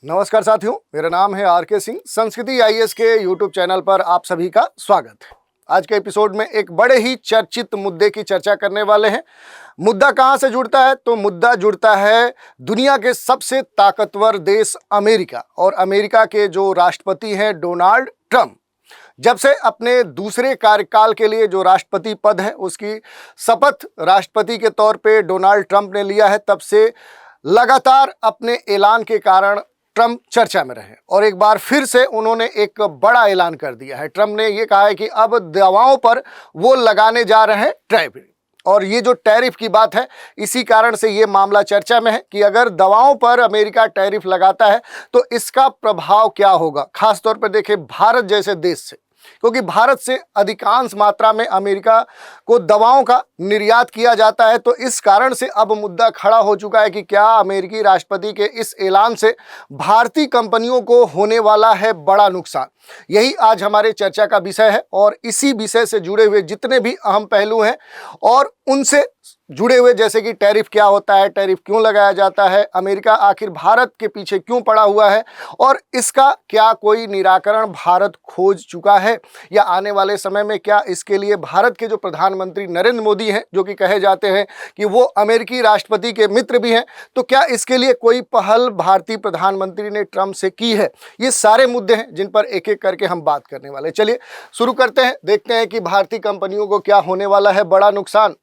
नमस्कार साथियों, मेरा नाम है आर.के. सिंह। संस्कृति आईएएस के यूट्यूब चैनल पर आप सभी का स्वागत है। आज के एपिसोड में एक बड़े ही चर्चित मुद्दे की चर्चा करने वाले हैं। मुद्दा कहां से जुड़ता है? तो मुद्दा जुड़ता है दुनिया के सबसे ताकतवर देश अमेरिका और अमेरिका के जो राष्ट्रपति हैं डोनाल्ड ट्रंप। जब से अपने दूसरे कार्यकाल के लिए जो राष्ट्रपति पद है उसकी शपथ राष्ट्रपति के तौर पे डोनाल्ड ट्रंप ने लिया है, तब से लगातार अपने ऐलान के कारण ट्रंप चर्चा में रहे और एक बार फिर से उन्होंने एक बड़ा ऐलान कर दिया है। ट्रंप ने ये कहा है कि अब दवाओं पर वो लगाने जा रहे हैं टैरिफ। और ये जो टैरिफ की बात है, इसी कारण से ये मामला चर्चा में है कि अगर दवाओं पर अमेरिका टैरिफ लगाता है तो इसका प्रभाव क्या होगा, खासतौर पर देखिए भारत जैसे देश से, क्योंकि भारत से अधिकांश मात्रा में अमेरिका को दवाओं का निर्यात किया जाता है। तो इस कारण से अब मुद्दा खड़ा हो चुका है कि क्या अमेरिकी राष्ट्रपति के इस ऐलान से भारतीय कंपनियों को होने वाला है बड़ा नुकसान। यही आज हमारे चर्चा का विषय है और इसी विषय से जुड़े हुए जितने भी अहम पहलू हैं और उनसे जुड़े हुए, जैसे कि टैरिफ क्या होता है, टैरिफ क्यों लगाया जाता है, अमेरिका आखिर भारत के पीछे क्यों पड़ा हुआ है और इसका क्या कोई निराकरण भारत खोज चुका है या आने वाले समय में क्या इसके लिए भारत के जो प्रधानमंत्री नरेंद्र मोदी हैं, जो कि कहे जाते हैं कि वो अमेरिकी राष्ट्रपति के मित्र भी हैं, तो क्या इसके लिए कोई पहल भारतीय प्रधानमंत्री ने ट्रंप से की है? ये सारे मुद्दे हैं जिन पर एक एक करके हम बात करने वाले हैं। चलिए शुरू करते हैं, देखते हैं कि भारतीय कंपनियों को क्या होने वाला है बड़ा नुकसान।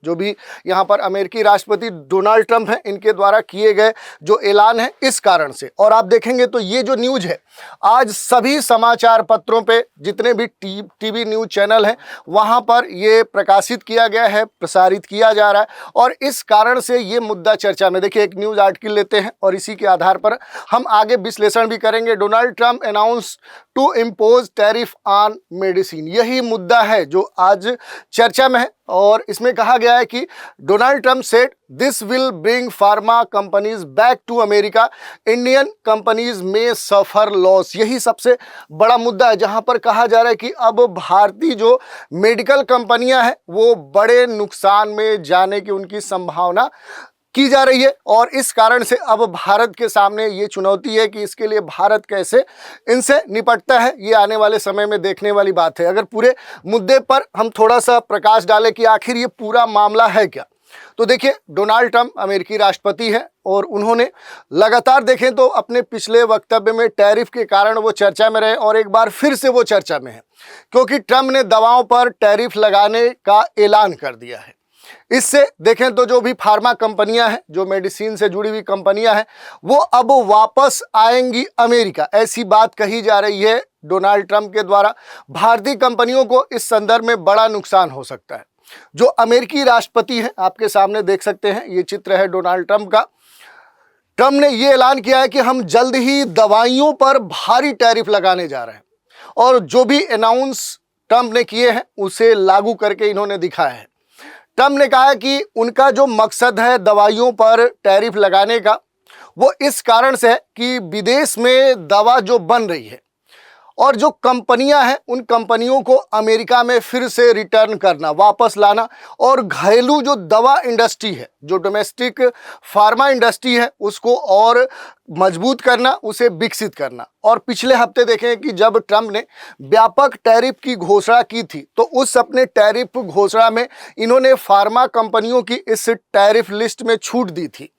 जो भी यहाँ पर अमेरिकी राष्ट्रपति डोनाल्ड ट्रंप हैं, इनके द्वारा किए गए जो ऐलान है इस कारण से। और आप देखेंगे तो ये जो न्यूज़ है, आज सभी समाचार पत्रों पे जितने भी टीवी न्यूज़ चैनल हैं वहाँ पर ये प्रकाशित किया गया है, प्रसारित किया जा रहा है और इस कारण से ये मुद्दा चर्चा में। देखिए एक न्यूज़ आर्टिकल लेते हैं और इसी के आधार पर हम आगे विश्लेषण भी करेंगे। Donald Trump announce to impose tariff on medicine, यही मुद्दा है जो आज चर्चा में है और इसमें कहा गया है कि Donald Trump said this will bring pharma companies back to America, Indian companies में सफर लॉस। यही सबसे बड़ा मुद्दा है जहां पर कहा जा रहा है कि अब भारतीय जो मेडिकल कंपनियां हैं वो बड़े नुकसान में जाने की उनकी संभावना की जा रही है और इस कारण से अब भारत के सामने ये चुनौती है कि इसके लिए भारत कैसे इनसे निपटता है, ये आने वाले समय में देखने वाली बात है। अगर पूरे मुद्दे पर हम थोड़ा सा प्रकाश डालें कि आखिर ये पूरा मामला है क्या, तो देखिए डोनाल्ड ट्रंप अमेरिकी राष्ट्रपति हैं और उन्होंने लगातार देखें तो अपने पिछले वक्तव्य में टैरिफ के कारण वो चर्चा में रहे और एक बार फिर से वो चर्चा में है क्योंकि ट्रंप ने दवाओं पर टैरिफ लगाने का ऐलान कर दिया है। इससे देखें तो जो भी फार्मा कंपनियां हैं, जो मेडिसिन से जुड़ी हुई कंपनियां हैं, वो अब वापस आएंगी अमेरिका, ऐसी बात कही जा रही है डोनाल्ड ट्रंप के द्वारा। भारतीय कंपनियों को इस संदर्भ में बड़ा नुकसान हो सकता है। जो अमेरिकी राष्ट्रपति हैं, आपके सामने देख सकते हैं, ये चित्र है डोनाल्ड ट्रंप का। ट्रंप ने ये ऐलान किया है कि हम जल्द ही दवाइयों पर भारी टैरिफ लगाने जा रहे हैं और जो भी अनाउंस ट्रंप ने किए हैं उसे लागू करके इन्होंने दिखाया है। ट्रंप ने कहा है कि उनका जो मकसद है दवाइयों पर टैरिफ लगाने का, वो इस कारण से है कि विदेश में दवा जो बन रही है और जो कंपनियां हैं उन कंपनियों को अमेरिका में फिर से रिटर्न करना, वापस लाना और घरेलू जो दवा इंडस्ट्री है, जो डोमेस्टिक फार्मा इंडस्ट्री है, उसको और मजबूत करना, उसे विकसित करना। और पिछले हफ्ते देखें कि जब ट्रंप ने व्यापक टैरिफ की घोषणा की थी तो उस अपने टैरिफ घोषणा में इन्होंने फार्मा कंपनियों की इस टैरिफ लिस्ट में छूट दी थी।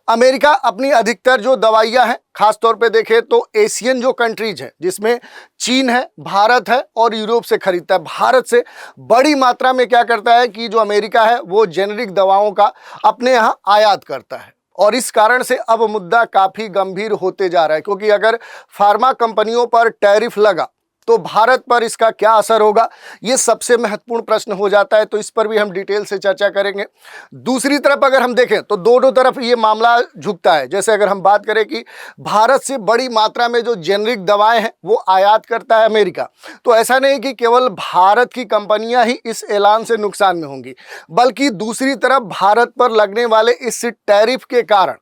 अमेरिका अपनी अधिकतर जो दवाइयां हैं, खासतौर पे देखें तो एशियन जो कंट्रीज हैं, जिसमें चीन है, भारत है और यूरोप से खरीदता है। भारत से बड़ी मात्रा में क्या करता है कि जो अमेरिका है वो जेनेरिक दवाओं का अपने यहाँ आयात करता है और इस कारण से अब मुद्दा काफ़ी गंभीर होते जा रहा है क्योंकि अगर फार्मा कंपनियों पर टैरिफ लगा तो भारत पर इसका क्या असर होगा, ये सबसे महत्वपूर्ण प्रश्न हो जाता है। तो इस पर भी हम डिटेल से चर्चा करेंगे। दूसरी तरफ अगर हम देखें तो दोनों तरफ ये मामला झुकता है। जैसे अगर हम बात करें कि भारत से बड़ी मात्रा में जो जेनरिक दवाएं हैं वो आयात करता है अमेरिका, तो ऐसा नहीं कि केवल भारत की कंपनियां ही इस ऐलान से नुकसान में होंगी, बल्कि दूसरी तरफ भारत पर लगने वाले इस टैरिफ के कारण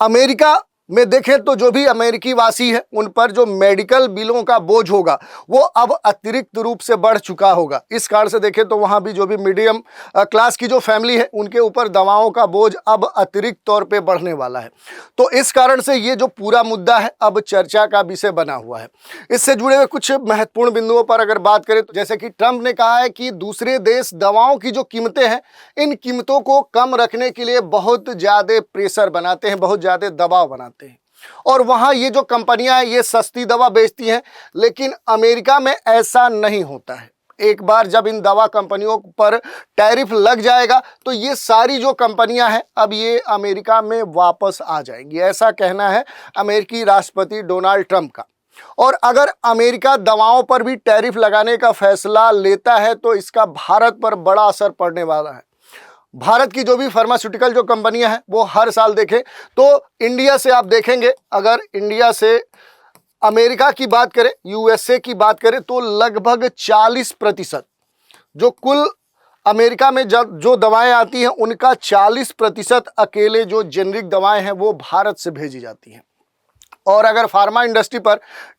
अमेरिका में देखें तो जो भी अमेरिकी वासी है उन पर जो मेडिकल बिलों का बोझ होगा वो अब अतिरिक्त रूप से बढ़ चुका होगा। इस कारण से देखें तो वहाँ भी जो भी मीडियम क्लास की जो फैमिली है उनके ऊपर दवाओं का बोझ अब अतिरिक्त तौर पे बढ़ने वाला है। तो इस कारण से ये जो पूरा मुद्दा है अब चर्चा का विषय बना हुआ है। इससे जुड़े हुए कुछ महत्वपूर्ण बिंदुओं पर अगर बात करें तो जैसे कि ट्रंप ने कहा है कि दूसरे देश दवाओं की जो कीमतें हैं इन कीमतों को कम रखने के लिए बहुत ज़्यादा प्रेशर बनाते हैं, बहुत ज़्यादा दबाव बनाते हैं और वहाँ ये जो कंपनियां हैं ये सस्ती दवा बेचती हैं। लेकिन अमेरिका में ऐसा नहीं होता है। एक बार जब इन दवा कंपनियों पर टैरिफ लग जाएगा तो ये सारी जो कंपनियां हैं अब ये अमेरिका में वापस आ जाएंगी, ऐसा कहना है अमेरिकी राष्ट्रपति डोनाल्ड ट्रंप का। और अगर अमेरिका दवाओं पर भी टैरिफ लगाने का फैसला लेता है तो इसका भारत पर बड़ा असर पड़ने वाला है। भारत की जो भी फार्मास्यूटिकल जो कंपनियां हैं वो हर साल देखें तो इंडिया से आप देखेंगे, अगर इंडिया से अमेरिका की बात करें, यूएसए की बात करें तो लगभग 40% जो कुल अमेरिका में जो दवाएं आती हैं उनका 40% अकेले जो जेनरिक दवाएं हैं वो भारत से भेजी जाती हैं। और अगर फार्मा इंडस्ट्री पर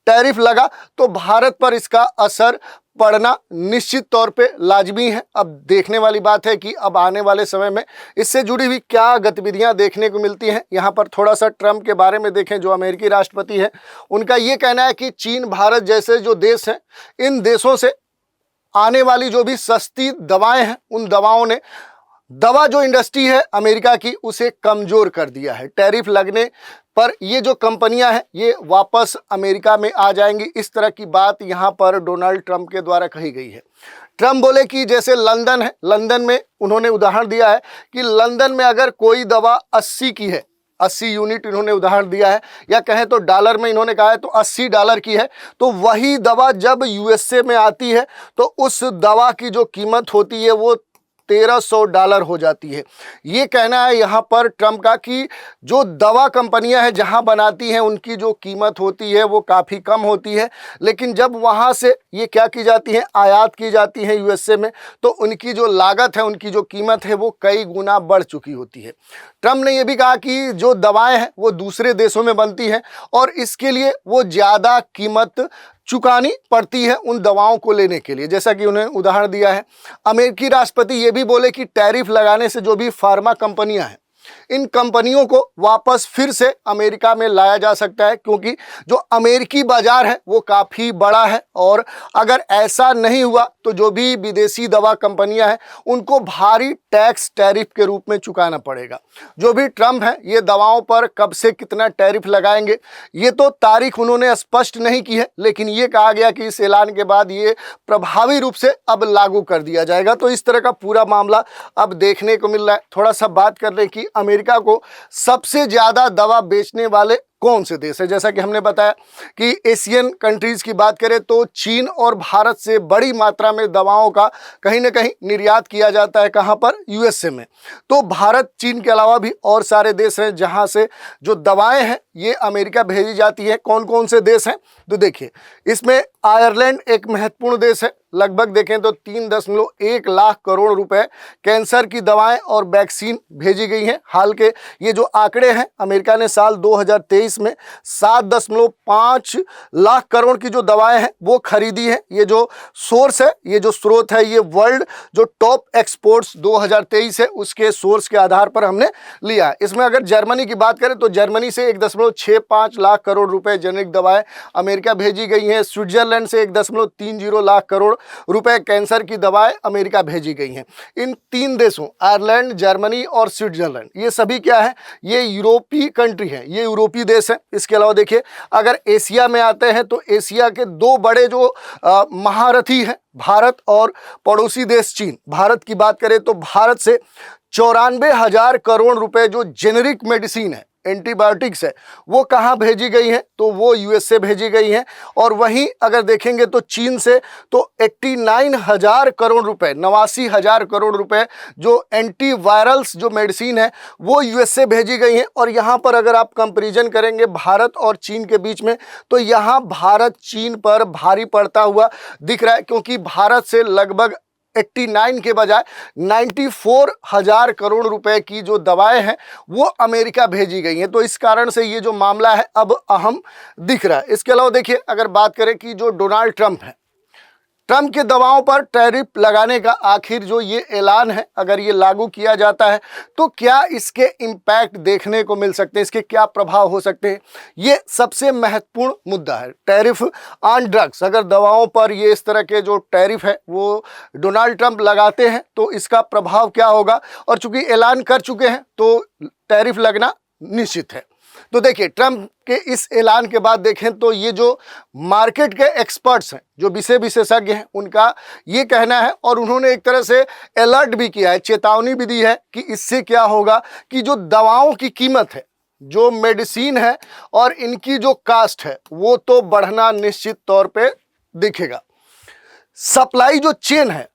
टैरिफ लगा तो भारत पर इसका असर पड़ना निश्चित तौर पे लाजमी है। अब देखने वाली बात है कि अब आने वाले समय में इससे जुड़ी हुई क्या गतिविधियां देखने को मिलती हैं। यहाँ पर थोड़ा सा ट्रंप के बारे में देखें, जो अमेरिकी राष्ट्रपति हैं उनका ये कहना है कि चीन, भारत जैसे जो देश हैं इन देशों से आने वाली जो भी सस्ती दवाएं हैं उन दवाओं ने दवा जो इंडस्ट्री है अमेरिका की उसे कमज़ोर कर दिया है। टैरिफ लगने पर ये जो कंपनियां हैं ये वापस अमेरिका में आ जाएंगी, इस तरह की बात यहाँ पर डोनाल्ड ट्रंप के द्वारा कही गई है। ट्रंप बोले कि जैसे लंदन है, लंदन में उन्होंने उदाहरण दिया है कि लंदन में अगर कोई दवा 80 की है, 80 यूनिट इन्होंने उदाहरण दिया है, या कहें तो डॉलर में इन्होंने कहा है तो $80 की है, तो वही दवा जब यूएसए में आती है तो उस दवा की जो कीमत होती है वो $1300 हो जाती है। ये कहना है यहाँ पर ट्रंप का कि जो दवा कंपनियां हैं जहाँ बनाती हैं उनकी जो कीमत होती है वो काफ़ी कम होती है, लेकिन जब वहाँ से ये क्या की जाती है, आयात की जाती है यूएसए में, तो उनकी जो लागत है, उनकी जो कीमत है वो कई गुना बढ़ चुकी होती है। ट्रंप ने यह भी कहा कि जो दवाएं हैं वो दूसरे देशों में बनती हैं और इसके लिए वो ज़्यादा कीमत चुकानी पड़ती है उन दवाओं को लेने के लिए, जैसा कि उन्होंने उदाहरण दिया है। अमेरिकी राष्ट्रपति ये भी बोले कि टैरिफ लगाने से जो भी फार्मा कंपनियां हैं इन कंपनियों को वापस फिर से अमेरिका में लाया जा सकता है, क्योंकि जो अमेरिकी बाजार है वो काफ़ी बड़ा है और अगर ऐसा नहीं हुआ तो जो भी विदेशी दवा कंपनियां हैं उनको भारी टैक्स टैरिफ के रूप में चुकाना पड़ेगा। जो भी ट्रंप हैं ये दवाओं पर कब से कितना टैरिफ लगाएंगे ये तो तारीख उन्होंने स्पष्ट नहीं की है, लेकिन ये कहा गया कि इस ऐलान के बाद ये प्रभावी रूप से अब लागू कर दिया जाएगा। तो इस तरह का पूरा मामला अब देखने को मिल रहा है। थोड़ा सा बात कर लें कि अमेरिका को सबसे ज़्यादा दवा बेचने वाले कौन से देश है। जैसा कि हमने बताया कि एशियन कंट्रीज़ की बात करें तो चीन और भारत से बड़ी मात्रा में दवाओं का कहीं ना कहीं निर्यात किया जाता है। कहाँ पर? यूएसए में। तो भारत, चीन के अलावा भी और सारे देश हैं जहाँ से जो दवाएं हैं ये अमेरिका भेजी जाती है। कौन कौन से देश हैं तो देखिए, इसमें आयरलैंड एक महत्वपूर्ण देश है। लगभग देखें तो 3.1 लाख करोड़ रुपए कैंसर की दवाएं और वैक्सीन भेजी गई हैं। हाल के ये जो आंकड़े हैं, अमेरिका ने साल 2023 में 7.5 लाख करोड़ की जो दवाएं हैं वो खरीदी है। ये जो सोर्स है, ये जो स्रोत है, ये वर्ल्ड जो टॉप एक्सपोर्ट्स 2023 है उसके सोर्स के आधार पर हमने लिया है। इसमें अगर जर्मनी की बात करें तो जर्मनी से 1.65 लाख करोड़ रुपए जेनेरिक दवाएं अमेरिका भेजी गई हैं। स्विट्जरलैंड से 1.30 लाख करोड़ रुपए कैंसर की दवाएं अमेरिका भेजी गई हैं। इन तीन देशों, आयरलैंड, जर्मनी और स्विट्जरलैंड, ये सभी क्या है, ये यूरोपीय कंट्री है, ये यूरोपीय देश है। इसके अलावा देखिए, अगर एशिया में आते हैं तो एशिया के दो बड़े जो महारथी हैं, भारत और पड़ोसी देश चीन। भारत की बात करें तो भारत से 94,000 करोड़ रुपए जो जेनेरिक मेडिसिन है, एंटीबायोटिक्स है, वो कहाँ भेजी गई हैं तो वो यूएसए भेजी गई हैं। और वहीं अगर देखेंगे तो चीन से तो 89,000 करोड़ रुपए, 89,000 करोड़ रुपए जो एंटीवायरल्स जो मेडिसिन है वो यूएसए भेजी गई हैं। और यहाँ पर अगर आप कंपैरिजन करेंगे भारत और चीन के बीच में तो यहाँ भारत चीन पर भारी पड़ता हुआ दिख रहा है, क्योंकि भारत से लगभग 89 के बजाय 94,000 करोड़ रुपए की जो दवाएं हैं वो अमेरिका भेजी गई हैं। तो इस कारण से ये जो मामला है अब अहम दिख रहा है। इसके अलावा देखिए, अगर बात करें कि जो डोनाल्ड ट्रंप है, ट्रंप के दवाओं पर टैरिफ लगाने का आखिर जो ये ऐलान है, अगर ये लागू किया जाता है तो क्या इसके इम्पैक्ट देखने को मिल सकते हैं, इसके क्या प्रभाव हो सकते हैं, ये सबसे महत्वपूर्ण मुद्दा है। टैरिफ ऑन ड्रग्स, अगर दवाओं पर ये इस तरह के जो टैरिफ है वो डोनाल्ड ट्रंप लगाते हैं तो इसका प्रभाव क्या होगा, और चूंकि ऐलान कर चुके हैं तो टैरिफ लगना निश्चित है। तो देखिए, ट्रंप के इस ऐलान के बाद देखें तो ये जो मार्केट के एक्सपर्ट्स हैं, जो विषय विशेषज्ञ हैं, उनका ये कहना है, और उन्होंने एक तरह से अलर्ट भी किया है, चेतावनी भी दी है कि इससे क्या होगा कि जो दवाओं की कीमत है, जो मेडिसिन है और इनकी जो कास्ट है वो तो बढ़ना निश्चित तौर पे दिखेगा। सप्लाई जो चेन है,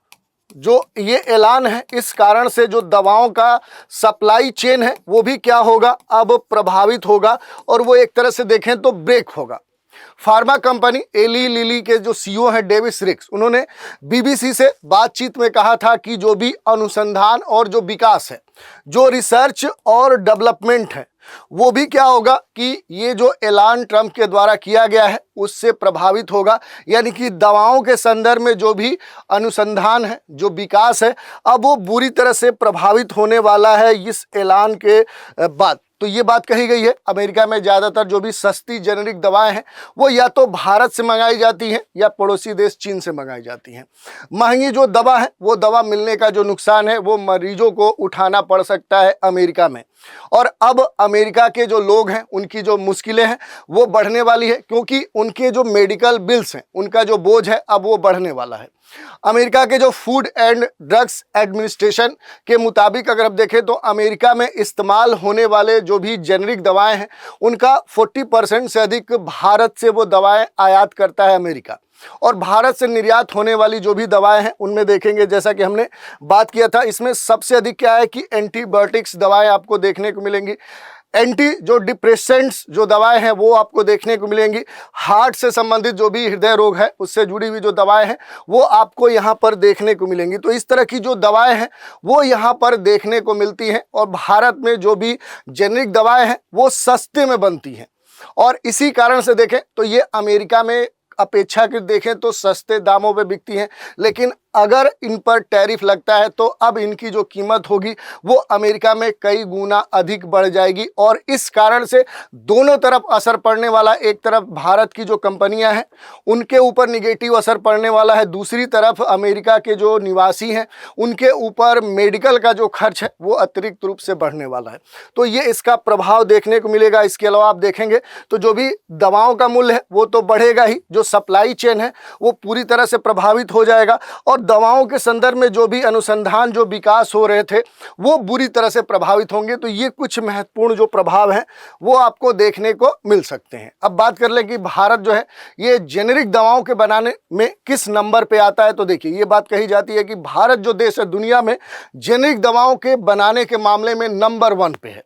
जो ये ऐलान है, इस कारण से जो दवाओं का सप्लाई चेन है वो भी क्या होगा, अब प्रभावित होगा, और वो एक तरह से देखें तो ब्रेक होगा। फार्मा कंपनी एली लिली के जो सीईओ है डेविस रिक्स, उन्होंने बीबीसी से बातचीत में कहा था कि जो भी अनुसंधान और जो विकास है, जो रिसर्च और डेवलपमेंट है, वो भी क्या होगा कि ये जो ऐलान ट्रंप के द्वारा किया गया है उससे प्रभावित होगा। यानी कि दवाओं के संदर्भ में जो भी अनुसंधान है, जो विकास है, अब वो बुरी तरह से प्रभावित होने वाला है इस ऐलान के बाद। तो ये बात कही गई है, अमेरिका में ज़्यादातर जो भी सस्ती जेनेरिक दवाएं हैं वो या तो भारत से मंगाई जाती हैं या पड़ोसी देश चीन से मंगाई जाती हैं। महंगी जो दवा है, वो दवा मिलने का जो नुकसान है वो मरीजों को उठाना पड़ सकता है अमेरिका में, और अब अमेरिका के जो लोग हैं उनकी जो मुश्किलें हैं वो बढ़ने वाली है, क्योंकि उनके जो मेडिकल बिल्स हैं, उनका जो बोझ है अब वो बढ़ने वाला है। अमेरिका के जो फूड एंड ड्रग्स एडमिनिस्ट्रेशन के मुताबिक अगर आप देखें तो अमेरिका में इस्तेमाल होने वाले जो भी जेनेरिक दवाएं हैं उनका 40% से अधिक भारत से वो दवाएं आयात करता है अमेरिका, और भारत से निर्यात होने वाली जो भी दवाएं हैं उनमें देखेंगे, जैसा कि हमने बात किया था, इसमें सबसे अधिक क्या है कि एंटीबायोटिक्स दवाएं आपको देखने को मिलेंगी, एंटी जो डिप्रेसेंट्स जो दवाएं हैं वो आपको देखने को मिलेंगी, हार्ट से संबंधित जो भी हृदय रोग है उससे जुड़ी हुई जो दवाएं हैं वो आपको यहाँ पर देखने को मिलेंगी। तो इस तरह की जो दवाएं हैं वो यहाँ पर देखने को मिलती हैं, और भारत में जो भी जेनेरिक दवाएं हैं वो सस्ते में बनती हैं, और इसी कारण से देखें तो ये अमेरिका में अपेक्षाकृत देखें तो सस्ते दामों पे बिकती हैं, लेकिन अगर इन पर टैरिफ लगता है तो अब इनकी जो कीमत होगी वो अमेरिका में कई गुना अधिक बढ़ जाएगी, और इस कारण से दोनों तरफ असर पड़ने वाला। एक तरफ भारत की जो कंपनियां हैं उनके ऊपर निगेटिव असर पड़ने वाला है, दूसरी तरफ अमेरिका के जो निवासी हैं उनके ऊपर मेडिकल का जो खर्च है वो अतिरिक्त रूप से बढ़ने वाला है। तो ये इसका प्रभाव देखने को मिलेगा। इसके अलावा आप देखेंगे तो जो भी दवाओं का मूल्य है वो तो बढ़ेगा ही, जो सप्लाई चेन है वो पूरी तरह से प्रभावित हो जाएगा, और दवाओं के संदर्भ में जो भी अनुसंधान जो विकास हो रहे थे वो बुरी तरह से प्रभावित होंगे। तो ये कुछ महत्वपूर्ण जो प्रभाव हैं वो आपको देखने को मिल सकते हैं। अब बात कर लें कि भारत जो है ये जेनेरिक दवाओं के बनाने में किस नंबर पे आता है, तो देखिए ये बात कही जाती है कि भारत जो देश है दुनिया में जेनेरिक दवाओं के बनाने के मामले में नंबर 1 पे है।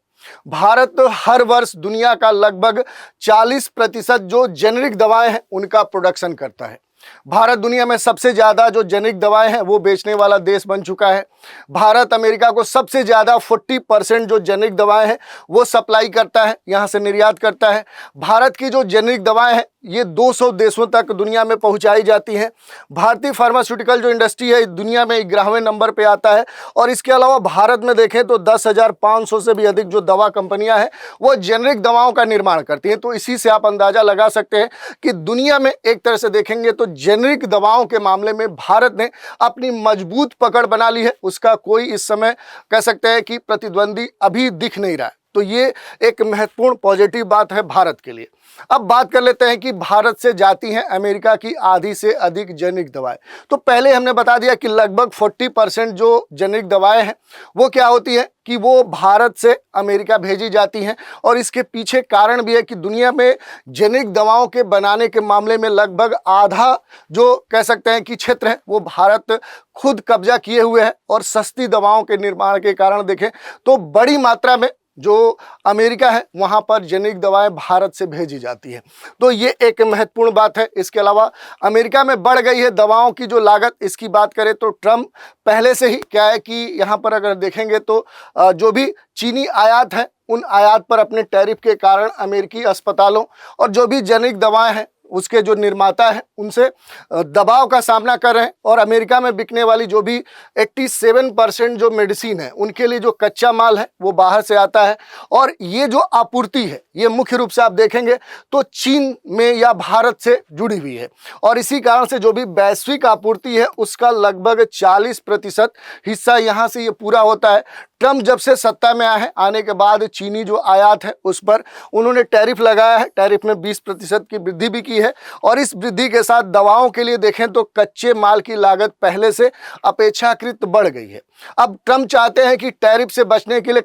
भारत हर वर्ष दुनिया का लगभग 40% जो जेनेरिक दवाएं हैं उनका प्रोडक्शन करता है। भारत दुनिया में सबसे ज़्यादा जो जेनेरिक दवाएं हैं वो बेचने वाला देश बन चुका है। भारत अमेरिका को सबसे ज़्यादा 40% जो जेनेरिक दवाएं हैं वो सप्लाई करता है, यहाँ से निर्यात करता है। भारत की जो जेनेरिक दवाएं हैं ये 200 देशों तक दुनिया में पहुंचाई जाती हैं। भारतीय फार्मास्यूटिकल जो इंडस्ट्री है दुनिया में 11वें नंबर पे आता है, और इसके अलावा भारत में देखें तो 10,500 से भी अधिक जो दवा कंपनियां हैं वो जेनेरिक दवाओं का निर्माण करती हैं। तो इसी से आप अंदाज़ा लगा सकते हैं कि दुनिया में एक तरह से देखेंगे तो जेनेरिक दवाओं के मामले में भारत ने अपनी मजबूत पकड़ बना ली है, उसका कोई इस समय कह सकते हैं कि प्रतिद्वंदी अभी दिख नहीं रहा है। तो ये एक महत्वपूर्ण पॉजिटिव बात है भारत के लिए। अब बात कर लेते हैं कि भारत से जाती हैं अमेरिका की आधी से अधिक जेनेरिक दवाएं। तो पहले हमने बता दिया कि लगभग 40% जो जेनेरिक दवाएं हैं वो क्या होती हैं कि वो भारत से अमेरिका भेजी जाती हैं, और इसके पीछे कारण भी है कि दुनिया में जेनेरिक दवाओं के बनाने के मामले में लगभग आधा जो कह सकते हैं कि क्षेत्र है वो भारत खुद कब्जा किए हुए है, और सस्ती दवाओं के निर्माण के कारण देखें तो बड़ी मात्रा में जो अमेरिका है वहाँ पर जेनेरिक दवाएं भारत से भेजी जाती हैं। तो ये एक महत्वपूर्ण बात है। इसके अलावा अमेरिका में बढ़ गई है दवाओं की जो लागत, इसकी बात करें तो ट्रम्प पहले से ही क्या है कि यहाँ पर अगर देखेंगे तो जो भी चीनी आयात है उन आयात पर अपने टैरिफ के कारण अमेरिकी अस्पतालों और जो भी जेनेरिक दवाएं हैं उसके जो निर्माता हैं उनसे दबाव का सामना कर रहे हैं। और अमेरिका में बिकने वाली जो भी 87% जो मेडिसिन है उनके लिए जो कच्चा माल है वो बाहर से आता है, और ये जो आपूर्ति है ये मुख्य रूप से आप देखेंगे तो चीन में या भारत से जुड़ी हुई है। और इसी कारण से जो भी वैश्विक आपूर्ति है उसका लगभग 40% हिस्सा यहाँ से ये पूरा होता है। ट्रम्प जब से सत्ता में आए हैं, आने के बाद चीनी जो आयात है उस पर उन्होंने टैरिफ लगाया है। टैरिफ में 20% की वृद्धि भी की है, और इस वृद्धि के साथ दवाओं के लिए देखें तो कच्चे माल की लागत पहले से अपेक्षाकृत बढ़ गई है। अब ट्रम्प चाहते हैं कि टैरिफ से बचने के लिए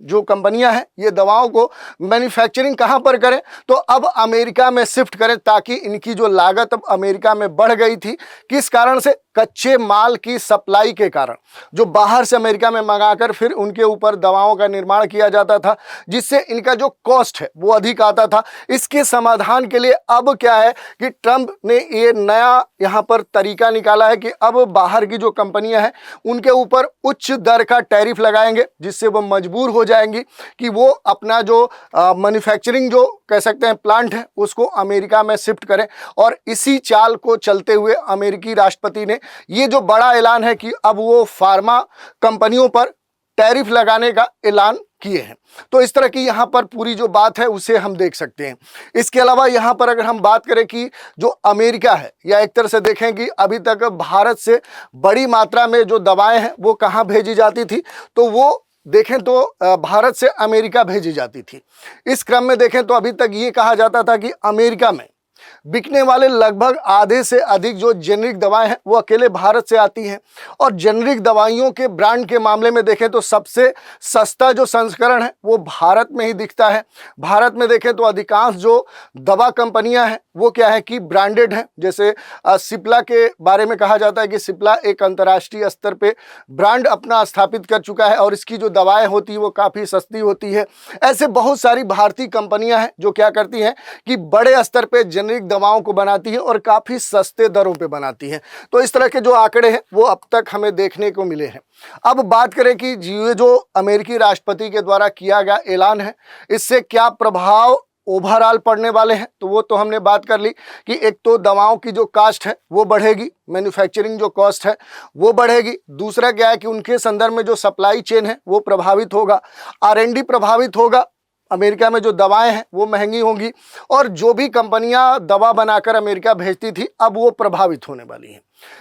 जो कंपनियां हैं ये दवाओं को मैन्युफैक्चरिंग कहां पर करें, तो अब अमेरिका में शिफ्ट करें, ताकि इनकी जो लागत अब अमेरिका में बढ़ गई थी। किस कारण से? कच्चे माल की सप्लाई के कारण, जो बाहर से अमेरिका में मंगाकर फिर उनके ऊपर दवाओं का निर्माण किया जाता था, जिससे इनका जो कॉस्ट है वो अधिक आता था। इसके समाधान के लिए अब क्या है कि ट्रम्प ने ये नया यहाँ पर तरीका निकाला है कि अब बाहर की जो कंपनियां हैं उनके ऊपर उच्च दर का टैरिफ लगाएंगे, जिससे वो मजबूर हो जाएंगी कि वो अपना जो मैन्युफैक्चरिंग जो कह सकते हैं प्लांट है उसको अमेरिका में शिफ्ट करें। और इसी चाल को चलते हुए अमेरिकी राष्ट्रपति ने ये जो बड़ा ऐलान है कि अब वो फार्मा कंपनियों पर टैरिफ लगाने का ऐलान किए हैं। तो इस तरह की यहाँ पर पूरी जो बात है उसे हम देख सकते हैं। इसके अलावा यहाँ पर अगर हम बात करें कि जो अमेरिका है, या एक तरह से देखें कि अभी तक भारत से बड़ी मात्रा में जो दवाएं हैं वो कहाँ भेजी जाती थी, तो वो देखें तो भारत से अमेरिका भेजी जाती थी। इस क्रम में देखें तो अभी तक ये कहा जाता था कि अमेरिका में बिकने वाले लगभग आधे से अधिक जो जेनेरिक दवाएं हैं वो अकेले भारत से आती हैं। और जेनेरिक दवाइयों के ब्रांड के मामले में देखें तो सबसे सस्ता जो संस्करण है वो भारत में ही दिखता है। भारत में देखें तो अधिकांश जो दवा कंपनियां हैं वो क्या है कि ब्रांडेड हैं। जैसे सिप्ला के बारे में कहा जाता है कि सिप्ला एक अंतर्राष्ट्रीय स्तर पे ब्रांड अपना स्थापित कर चुका है और इसकी जो दवाएं होती है वो काफ़ी सस्ती होती है। ऐसे बहुत सारी भारतीय कंपनियां हैं जो क्या करती हैं कि बड़े स्तर पे जेनेरिक दवाओं को बनाती है और काफ़ी सस्ते दरों पे बनाती है। तो इस तरह के जो आंकड़े हैं वो अब तक हमें देखने को मिले हैं। अब बात करें कि ये जो अमेरिकी राष्ट्रपति के द्वारा किया गया ऐलान है इससे क्या प्रभाव ओवरऑल पड़ने वाले हैं, तो वो तो हमने बात कर ली कि एक तो दवाओं की जो कास्ट है वो बढ़ेगी, मैन्युफैक्चरिंग जो कॉस्ट है वो बढ़ेगी। दूसरा क्या है कि उनके संदर्भ में जो सप्लाई चेन है वो प्रभावित होगा, R&D प्रभावित होगा, अमेरिका में जो दवाएं हैं वो महंगी होंगी, और जो भी कंपनियां दवा बनाकर अमेरिका भेजती थी अब वो प्रभावित होने वाली हैं।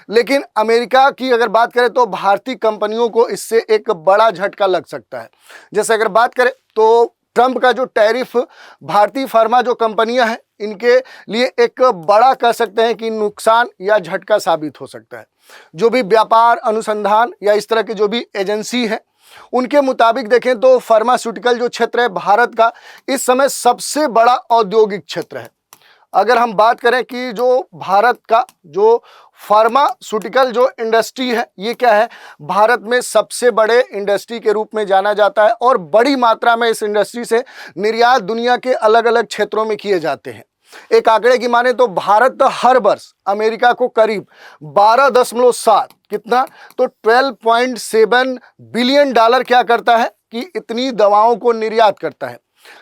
लेकिन अमेरिका की अगर बात करें तो भारतीय कंपनियों को इससे एक बड़ा झटका लग सकता है। जैसे अगर बात करें तो ट्रंप का जो टैरिफ भारतीय फार्मा जो कंपनियां हैं इनके लिए एक बड़ा कह सकते हैं कि नुकसान या झटका साबित हो सकता है। जो भी व्यापार अनुसंधान या इस तरह की जो भी एजेंसी है उनके मुताबिक देखें तो फार्मास्यूटिकल जो क्षेत्र है भारत का इस समय सबसे बड़ा औद्योगिक क्षेत्र है। अगर हम बात करें कि जो भारत का जो फार्मास्यूटिकल जो इंडस्ट्री है ये क्या है, भारत में सबसे बड़े इंडस्ट्री के रूप में जाना जाता है और बड़ी मात्रा में इस इंडस्ट्री से निर्यात दुनिया के अलग अलग क्षेत्रों में किए जाते हैं। एक आंकड़े की माने तो भारत हर वर्ष अमेरिका को करीब 12.7 कितना तो 12.7 बिलियन डॉलर क्या करता है कि इतनी दवाओं को निर्यात करता है,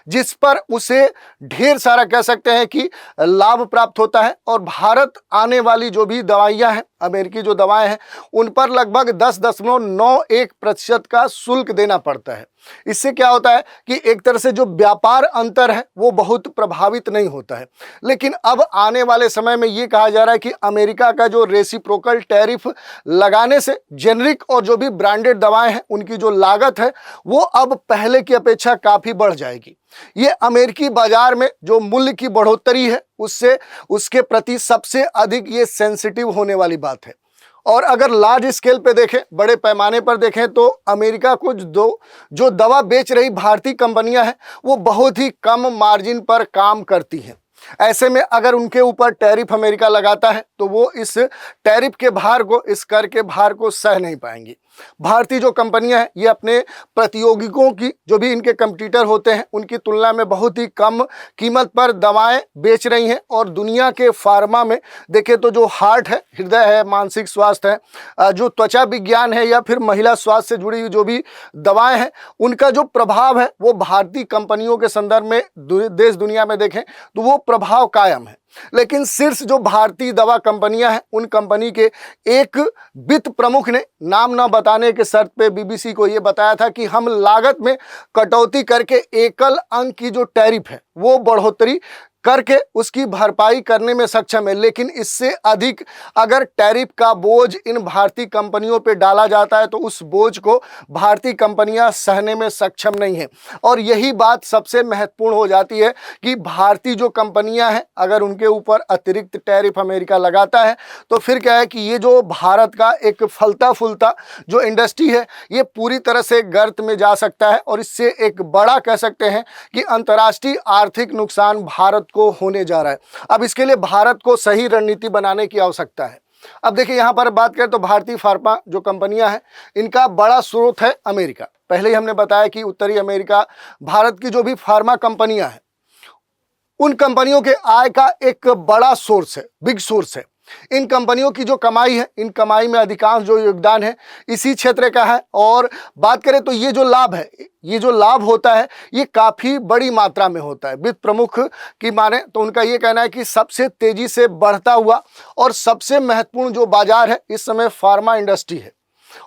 जिस पर उसे ढेर सारा कह सकते हैं कि लाभ प्राप्त होता है। और भारत आने वाली जो भी दवाइयां हैं, अमेरिकी जो दवाएं हैं, उन पर लगभग 10.91% का शुल्क देना पड़ता है। इससे क्या होता है कि एक तरह से जो व्यापार अंतर है वो बहुत प्रभावित नहीं होता है। लेकिन अब आने वाले समय में ये कहा जा रहा है कि अमेरिका का जो रेसिप्रोकल टैरिफ लगाने से जेनेरिक और जो भी ब्रांडेड दवाएं हैं उनकी जो लागत है वो अब पहले की अपेक्षा काफ़ी बढ़ जाएगी। ये अमेरिकी बाजार में जो मूल्य की बढ़ोतरी है उससे उसके प्रति सबसे अधिक ये सेंसिटिव होने वाली बात है। और अगर लार्ज स्केल पे देखें, बड़े पैमाने पर देखें तो अमेरिका को जो दवा बेच रही भारतीय कंपनियां हैं वो बहुत ही कम मार्जिन पर काम करती हैं। ऐसे में अगर उनके ऊपर टैरिफ अमेरिका लगाता है तो वो इस टैरिफ के भार को, इस कर के भार को सह नहीं पाएंगी। भारतीय जो कंपनियां हैं ये अपने प्रतियोगियों की, जो भी इनके कंपटीटर होते हैं, उनकी तुलना में बहुत ही कम कीमत पर दवाएं बेच रही हैं। और दुनिया के फार्मा में देखें तो जो हार्ट है, हृदय है, मानसिक स्वास्थ्य है, जो त्वचा विज्ञान है या फिर महिला स्वास्थ्य से जुड़ी हुई जो भी दवाएं हैं, उनका जो प्रभाव है वो भारतीय कंपनियों के संदर्भ में देश दुनिया में देखें तो वो प्रभाव कायम है। लेकिन शीर्ष जो भारतीय दवा कंपनियां हैं, उन कंपनी के एक वित्त प्रमुख ने नाम न बताने के शर्त पे बीबीसी को ये बताया था कि हम लागत में कटौती करके एकल अंक की जो टैरिफ है वो बढ़ोतरी करके उसकी भरपाई करने में सक्षम है, लेकिन इससे अधिक अगर टैरिफ का बोझ इन भारतीय कंपनियों पे डाला जाता है तो उस बोझ को भारतीय कंपनियां सहने में सक्षम नहीं है। और यही बात सबसे महत्वपूर्ण हो जाती है कि भारतीय जो कंपनियां हैं, अगर उनके ऊपर अतिरिक्त टैरिफ अमेरिका लगाता है तो फिर क्या है कि ये जो भारत का एक फलता फूलता जो इंडस्ट्री है ये पूरी तरह से गर्त में जा सकता है। और इससे एक बड़ा कह सकते हैं कि अंतर्राष्ट्रीय आर्थिक नुकसान भारत को होने जा रहा है। अब इसके लिए भारत को सही रणनीति बनाने की आवश्यकता है। अब देखिए यहाँ पर बात करें तो भारतीय फार्मा जो कंपनियां हैं इनका बड़ा स्रोत है अमेरिका। पहले ही हमने बताया कि उत्तरी अमेरिका भारत की जो भी फार्मा कंपनियां हैं उन कंपनियों के आय का एक बड़ा सोर्स है, बिग सोर्स है। इन कंपनियों की जो कमाई है, इन कमाई में अधिकांश जो योगदान है इसी क्षेत्र का है। और बात करें तो ये जो लाभ है, ये जो लाभ होता है ये काफ़ी बड़ी मात्रा में होता है। वित्त प्रमुख की माने तो उनका ये कहना है कि सबसे तेजी से बढ़ता हुआ और सबसे महत्वपूर्ण जो बाजार है इस समय फार्मा इंडस्ट्री है।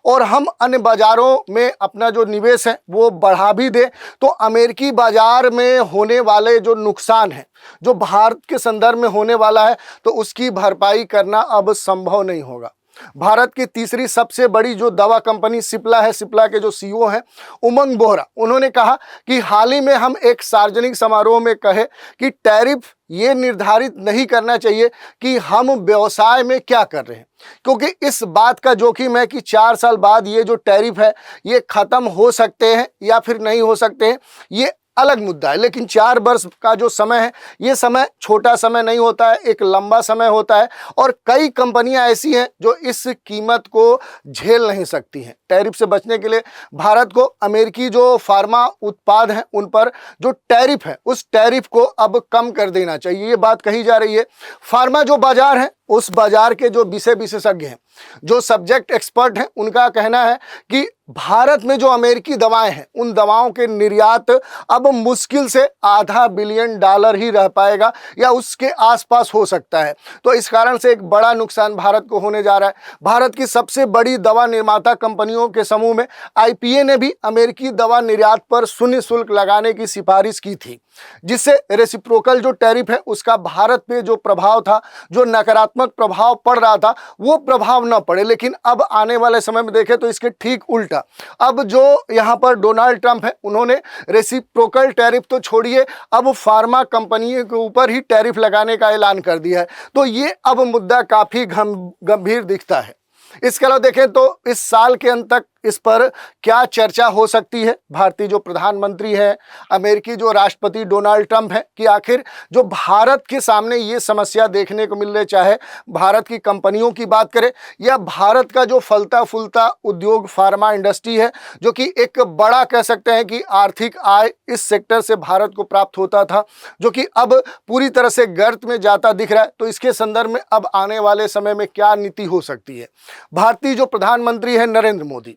और हम अन्य बाजारों में अपना जो निवेश है वो बढ़ा भी दें तो अमेरिकी बाजार में होने वाले जो नुकसान है, जो भारत के संदर्भ में होने वाला है, तो उसकी भरपाई करना अब संभव नहीं होगा। भारत की तीसरी सबसे बड़ी जो दवा कंपनी सिप्ला है, सिप्ला के जो सीईओ हैं उमंग बोहरा, उन्होंने कहा कि हाल ही में हम एक सार्वजनिक समारोह में कहे कि टैरिफ ये निर्धारित नहीं करना चाहिए कि हम व्यवसाय में क्या कर रहे हैं, क्योंकि इस बात का जोखिम है कि 4 साल बाद ये जो टैरिफ है ये खत्म हो सकते हैं या फिर नहीं हो सकते हैं, ये अलग मुद्दा है। लेकिन 4 वर्ष का जो समय है ये समय छोटा समय नहीं होता है, एक लंबा समय होता है। और कई कंपनियां ऐसी हैं जो इस कीमत को झेल नहीं सकती हैं। टैरिफ से बचने के लिए भारत को अमेरिकी जो फार्मा उत्पाद हैं उन पर जो टैरिफ है उस टैरिफ को अब कम कर देना चाहिए, ये बात कही जा रही है। फार्मा जो बाजार है उस बाजार के जो विषय विशेषज्ञ हैं, जो सब्जेक्ट एक्सपर्ट हैं, उनका कहना है कि भारत में जो अमेरिकी दवाएं हैं उन दवाओं के निर्यात अब मुश्किल से $500 बिलियन ही रह पाएगा या उसके आसपास हो सकता है। तो इस कारण से एक बड़ा नुकसान भारत को होने जा रहा है। भारत की सबसे बड़ी दवा निर्माता कंपनियों के समूह में IPA ने भी अमेरिकी दवा निर्यात पर शून्य शुल्क लगाने की सिफारिश की थी, जिससे रेसिप्रोकल जो टैरिफ है उसका भारत पे जो प्रभाव था, जो नकारात्मक प्रभाव पड़ रहा था, वो प्रभाव न पड़े। लेकिन अब आने वाले समय में देखें तो इसके ठीक उल्टा, अब जो यहाँ पर डोनाल्ड ट्रंप है उन्होंने रेसिप्रोकल टैरिफ तो छोड़िए, अब फार्मा कंपनियों के ऊपर ही टैरिफ लगाने का ऐलान कर दिया है। तो ये अब मुद्दा काफ़ी गंभीर दिखता है। इसके अलावा देखें तो इस साल के अंत तक इस पर क्या चर्चा हो सकती है। भारतीय जो प्रधानमंत्री है, अमेरिकी जो राष्ट्रपति डोनाल्ड ट्रंप है, कि आखिर जो भारत के सामने ये समस्या देखने को मिल रही, चाहे भारत की कंपनियों की बात करें या भारत का जो फलता फूलता उद्योग फार्मा इंडस्ट्री है, जो कि एक बड़ा कह सकते हैं कि आर्थिक आय इस सेक्टर से भारत को प्राप्त होता था, जो कि अब पूरी तरह से गर्त में जाता दिख रहा है। तो इसके संदर्भ में अब आने वाले समय में क्या नीति हो सकती है। भारतीय जो प्रधानमंत्री है नरेंद्र मोदी,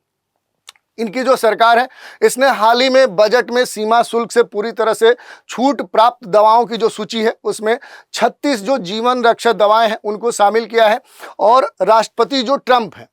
इनकी जो सरकार है इसने हाल ही में बजट में सीमा शुल्क से पूरी तरह से छूट प्राप्त दवाओं की जो सूची है उसमें 36 जो जीवन रक्षक दवाएं हैं उनको शामिल किया है। और राष्ट्रपति जो ट्रंप है,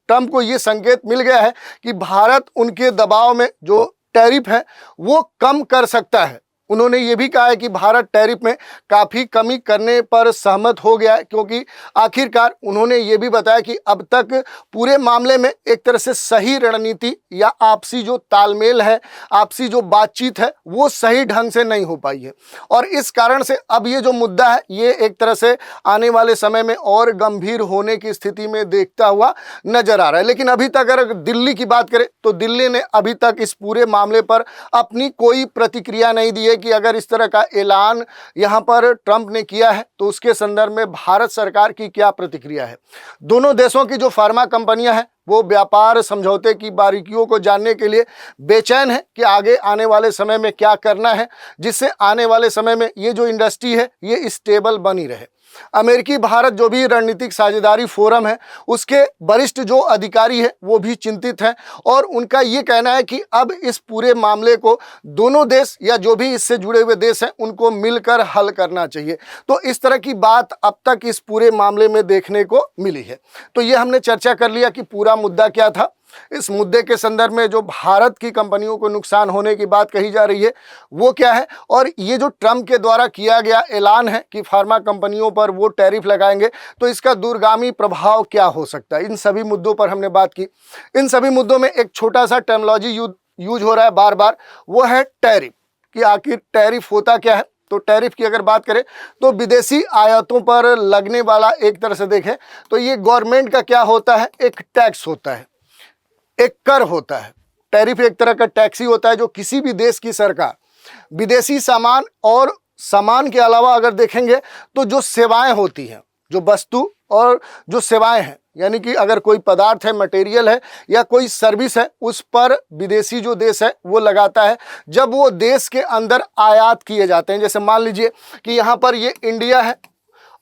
ट्रंप को ये संकेत मिल गया है कि भारत उनके दबाव में जो टैरिफ है वो कम कर सकता है। उन्होंने ये भी कहा है कि भारत टैरिफ में काफ़ी कमी करने पर सहमत हो गया है, क्योंकि आखिरकार उन्होंने ये भी बताया कि अब तक पूरे मामले में एक तरह से सही रणनीति या आपसी जो तालमेल है, आपसी जो बातचीत है वो सही ढंग से नहीं हो पाई है। और इस कारण से अब ये जो मुद्दा है ये एक तरह से आने वाले समय में और गंभीर होने की स्थिति में देखता हुआ नजर आ रहा है। लेकिन अभी तक अगर दिल्ली की बात करें तो दिल्ली ने अभी तक इस पूरे मामले पर अपनी कोई प्रतिक्रिया नहीं दी है कि अगर इस तरह का ऐलान यहाँ पर ट्रंप ने किया है तो उसके संदर्भ में भारत सरकार की क्या प्रतिक्रिया है। दोनों देशों की जो फार्मा कंपनियां हैं वो व्यापार समझौते की बारीकियों को जानने के लिए बेचैन है कि आगे आने वाले समय में क्या करना है, जिससे आने वाले समय में ये जो इंडस्ट्री है ये स्टेबल बनी रहे। अमेरिकी भारत जो भी रणनीतिक साझेदारी फोरम है उसके वरिष्ठ जो अधिकारी है वो भी चिंतित हैं और उनका ये कहना है कि अब इस पूरे मामले को दोनों देश या जो भी इससे जुड़े हुए देश हैं उनको मिलकर हल करना चाहिए। तो इस तरह की बात अब तक इस पूरे मामले में देखने को मिली है। तो ये हमने चर्चा कर लिया कि पूरा मुद्दा क्या था। इस मुद्दे के संदर्भ में जो भारत की कंपनियों को नुकसान होने की बात कही जा रही है वो क्या है, और ये जो ट्रंप के द्वारा किया गया ऐलान है कि फार्मा कंपनियों पर वो टैरिफ लगाएंगे तो इसका दूरगामी प्रभाव क्या हो सकता है, इन सभी मुद्दों पर हमने बात की। इन सभी मुद्दों में एक छोटा सा टर्मिनोलॉजी यूज हो रहा है बार बार, वो है टैरिफ, कि आखिर टैरिफ होता क्या है। तो टैरिफ की अगर बात करें तो विदेशी आयातों पर लगने वाला, एक तरह से देखें तो ये गवर्नमेंट का क्या होता है, एक टैक्स होता है, एक कर होता है। टैरिफ एक तरह का टैक्स ही होता है जो किसी भी देश की सरकार विदेशी सामान और सामान के अलावा अगर देखेंगे तो जो सेवाएं होती हैं, जो वस्तु और जो सेवाएं हैं, यानी कि अगर कोई पदार्थ है, मटेरियल है या कोई सर्विस है, उस पर विदेशी जो देश है वो लगाता है जब वो देश के अंदर आयात किए जाते हैं। जैसे मान लीजिए कि यहाँ पर ये इंडिया है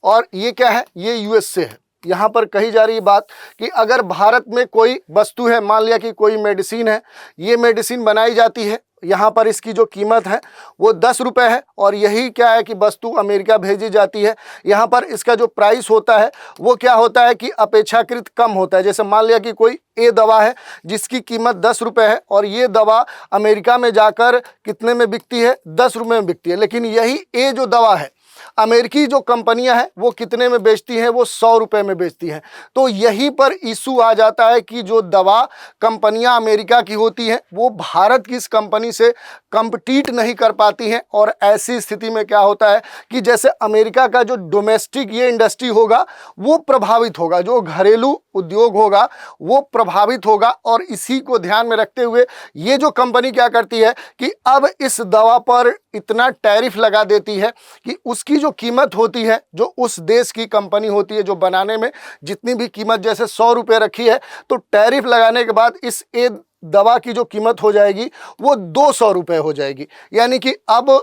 और ये क्या है, ये यूएसए है। यहाँ पर कही जा रही है बात कि अगर भारत में कोई वस्तु है, मान लिया कि कोई मेडिसिन है, ये मेडिसिन बनाई जाती है, यहाँ पर इसकी जो कीमत है वो 10 रुपये है, और यही क्या है कि वस्तु अमेरिका भेजी जाती है, यहाँ पर इसका जो प्राइस होता है वो क्या होता है कि अपेक्षाकृत कम होता है। जैसे मान लिया कि कोई ए दवा है जिसकी कीमत 10 रुपये है और ये दवा अमेरिका में जाकर कितने में बिकती है, 10 रुपये में बिकती है, लेकिन यही ए जो दवा है अमेरिकी जो कंपनियां हैं वो कितने में बेचती हैं, वो 100 रुपये में बेचती हैं। तो यहीं पर इशू आ जाता है कि जो दवा कंपनियां अमेरिका की होती हैं वो भारत की इस कंपनी से कंपीट नहीं कर पाती हैं, और ऐसी स्थिति में क्या होता है कि जैसे अमेरिका का जो डोमेस्टिक ये इंडस्ट्री होगा वो प्रभावित होगा, जो घरेलू उद्योग होगा वो प्रभावित होगा। और इसी को ध्यान में रखते हुए ये जो कंपनी क्या करती है कि अब इस दवा पर इतना टैरिफ लगा देती है कि उसकी जो कीमत होती है, जो उस देश की कंपनी होती है जो बनाने में जितनी भी कीमत जैसे 100 रुपये रखी है, तो टैरिफ लगाने के बाद इस ए दवा की जो कीमत हो जाएगी वो 200 रुपये हो जाएगी, यानी कि अब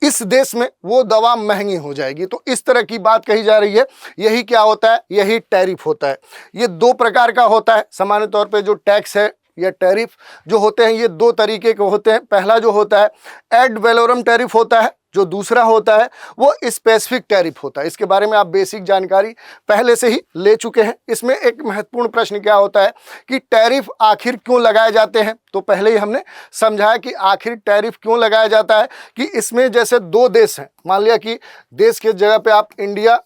इस देश में वो दवा महंगी हो जाएगी। तो इस तरह की बात कही जा रही है। यही क्या होता है, यही टैरिफ होता है। ये 2 प्रकार का होता है। सामान्य तौर पे जो टैक्स है या टैरिफ जो होते हैं ये 2 तरीके के होते हैं। पहला जो होता है एड वैलोरम टैरिफ होता है, जो दूसरा होता है वो स्पेसिफिक टैरिफ होता है। इसके बारे में आप बेसिक जानकारी पहले से ही ले चुके हैं। इसमें एक महत्वपूर्ण प्रश्न क्या होता है कि टैरिफ आखिर क्यों लगाए जाते हैं। तो पहले ही हमने समझाया कि आखिर टैरिफ क्यों लगाया जाता है कि इसमें जैसे 2 देश हैं, मान लिया कि देश के जगह पे आप इंडिया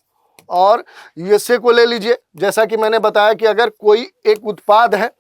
और यूएसए को ले लीजिए। जैसा कि मैंने बताया कि अगर कोई एक उत्पाद है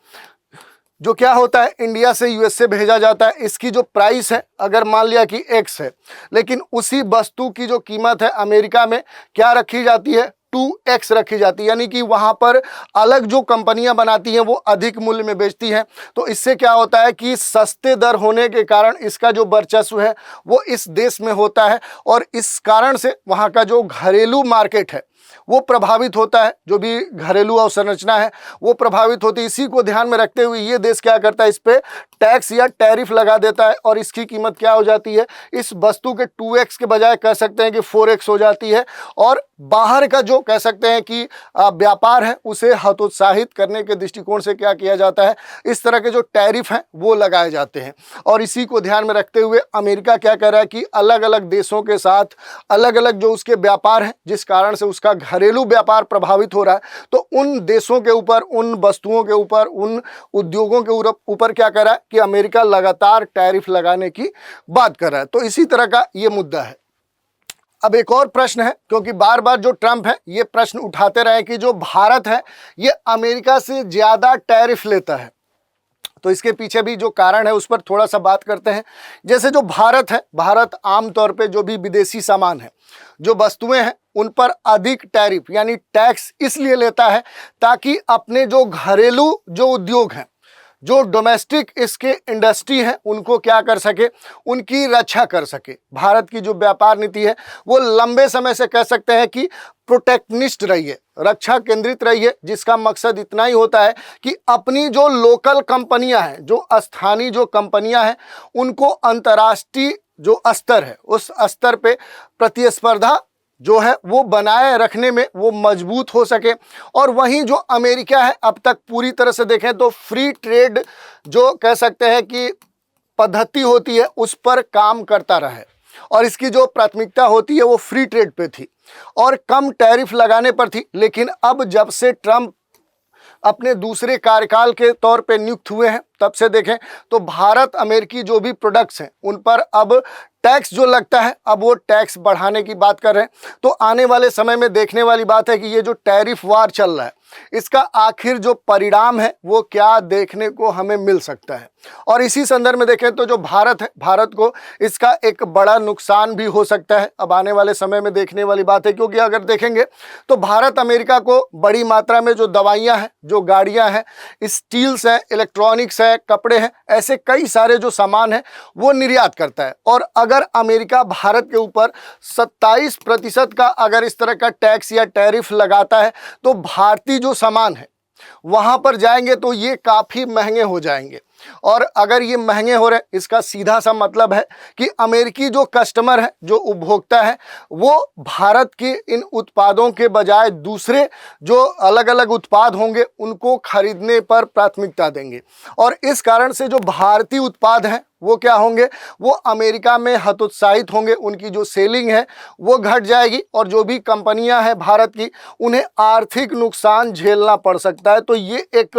जो क्या होता है इंडिया से यूएसए भेजा जाता है, इसकी जो प्राइस है अगर मान लिया कि X है, लेकिन उसी वस्तु की जो कीमत है अमेरिका में क्या रखी जाती है, 2x रखी जाती है, यानी कि वहाँ पर अलग जो कंपनियां बनाती हैं वो अधिक मूल्य में बेचती हैं। तो इससे क्या होता है कि सस्ते दर होने के कारण इसका जो वर्चस्व है वो इस देश में होता है, और इस कारण से वहाँ का जो घरेलू मार्केट है वो प्रभावित होता है, जो भी घरेलू अवसंरचना है वो प्रभावित होती है। इसी को ध्यान में रखते हुए ये देश क्या करता है, इस पे टैक्स या टैरिफ लगा देता है, और इसकी कीमत क्या हो जाती है, इस वस्तु के 2x के बजाय कह सकते हैं कि 4x हो जाती है, और बाहर का जो कह सकते हैं कि व्यापार है उसे हतोत्साहित करने के दृष्टिकोण से क्या किया जाता है, इस तरह के जो टैरिफ हैं वो लगाए जाते हैं। और इसी को ध्यान में रखते हुए अमेरिका क्या कर रहा है कि अलग अलग देशों के साथ अलग अलग जो उसके व्यापार हैं जिस कारण से उसका घरेलू व्यापार प्रभावित हो रहा है, तो उन देशों के ऊपर, उन वस्तुओं के ऊपर, उन उद्योगों के ऊपर क्या कर रहा है कि अमेरिका लगातार टैरिफ लगाने की बात कर रहा है। तो इसी तरह का ये मुद्दा है। अब एक और प्रश्न है, क्योंकि बार बार जो ट्रंप है ये प्रश्न उठाते रहे कि जो भारत है ये अमेरिका से ज़्यादा टैरिफ लेता है, तो इसके पीछे भी जो कारण है उस पर थोड़ा सा बात करते हैं। जैसे जो भारत है, भारत आमतौर पे जो भी विदेशी सामान है, जो वस्तुएं हैं, उन पर अधिक टैरिफ यानी टैक्स इसलिए लेता है ताकि अपने जो घरेलू जो उद्योग हैं, जो डोमेस्टिक इसके इंडस्ट्री है उनको क्या कर सके, उनकी रक्षा कर सके। भारत की जो व्यापार नीति है वो लंबे समय से कह सकते हैं कि प्रोटेक्शनिस्ट रही है, रक्षा केंद्रित रही है, जिसका मकसद इतना ही होता है कि अपनी जो लोकल कंपनियां हैं, जो स्थानीय जो कंपनियां हैं, उनको अंतर्राष्ट्रीय जो स्तर है उस स्तर पे प्रतिस्पर्धा जो है वो बनाए रखने में वो मजबूत हो सके। और वहीं जो अमेरिका है अब तक पूरी तरह से देखें तो फ्री ट्रेड जो कह सकते हैं कि पद्धति होती है उस पर काम करता रहा है, और इसकी जो प्राथमिकता होती है वो फ्री ट्रेड पे थी और कम टैरिफ लगाने पर थी। लेकिन अब जब से ट्रंप अपने दूसरे कार्यकाल के तौर पे नियुक्त हुए हैं तब से देखें तो भारत अमेरिकी जो भी प्रोडक्ट्स हैं उन पर अब टैक्स जो लगता है अब वो टैक्स बढ़ाने की बात कर रहे हैं। तो आने वाले समय में देखने वाली बात है कि ये जो टैरिफ वार चल रहा है इसका आखिर जो परिणाम है वो क्या देखने को हमें मिल सकता है। और इसी संदर्भ में देखें तो जो भारत है, भारत को इसका एक बड़ा नुकसान भी हो सकता है अब आने वाले समय में देखने वाली बात है। क्योंकि अगर देखेंगे तो भारत अमेरिका को बड़ी मात्रा में जो दवाइयाँ हैं, जो गाड़ियाँ हैं, स्टील्स हैं, इलेक्ट्रॉनिक्स है, कपड़े हैं, ऐसे कई सारे जो सामान हैं वो निर्यात करता है। और अगर अमेरिका भारत के ऊपर 27% का अगर इस तरह का टैक्स या टैरिफ लगाता है तो भारतीय जो सामान है वहां पर जाएंगे तो ये काफ़ी महंगे हो जाएंगे। और अगर ये महंगे हो रहे हैं इसका सीधा सा मतलब है कि अमेरिकी जो कस्टमर है, जो उपभोक्ता है, वो भारत के इन उत्पादों के बजाय दूसरे जो अलग अलग उत्पाद होंगे उनको खरीदने पर प्राथमिकता देंगे। और इस कारण से जो भारतीय उत्पाद हैं वो क्या होंगे, वो अमेरिका में हतोत्साहित होंगे, उनकी जो सेलिंग है वो घट जाएगी और जो भी कंपनियां हैं भारत की उन्हें आर्थिक नुकसान झेलना पड़ सकता है। तो ये एक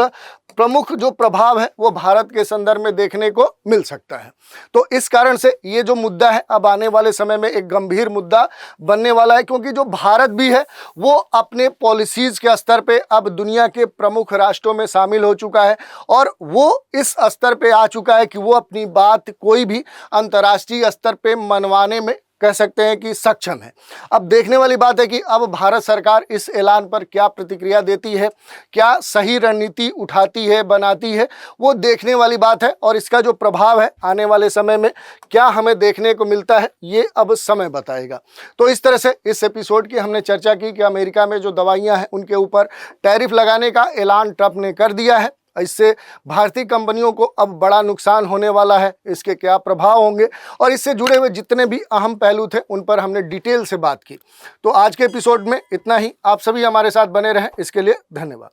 प्रमुख जो प्रभाव है वो भारत के संदर्भ में देखने को मिल सकता है। तो इस कारण से ये जो मुद्दा है अब आने वाले समय में एक गंभीर मुद्दा बनने वाला है, क्योंकि जो भारत भी है वो अपने पॉलिसीज के स्तर पे अब दुनिया के प्रमुख राष्ट्रों में शामिल हो चुका है और वो इस स्तर पे आ चुका है कि वो अपनी बात कोई भी अंतर्राष्ट्रीय स्तर पे मनवाने में कह सकते हैं कि सक्षम है। अब देखने वाली बात है कि अब भारत सरकार इस ऐलान पर क्या प्रतिक्रिया देती है, क्या सही रणनीति उठाती है, बनाती है, वो देखने वाली बात है। और इसका जो प्रभाव है आने वाले समय में क्या हमें देखने को मिलता है ये अब समय बताएगा। तो इस तरह से इस एपिसोड की हमने चर्चा की कि अमेरिका में जो दवाइयाँ हैं उनके ऊपर टैरिफ लगाने का ऐलान ट्रंप ने कर दिया है। इससे भारतीय कंपनियों को अब बड़ा नुकसान होने वाला है, इसके क्या प्रभाव होंगे और इससे जुड़े हुए जितने भी अहम पहलू थे उन पर हमने डिटेल से बात की। तो आज के एपिसोड में इतना ही। आप सभी हमारे साथ बने रहें, इसके लिए धन्यवाद।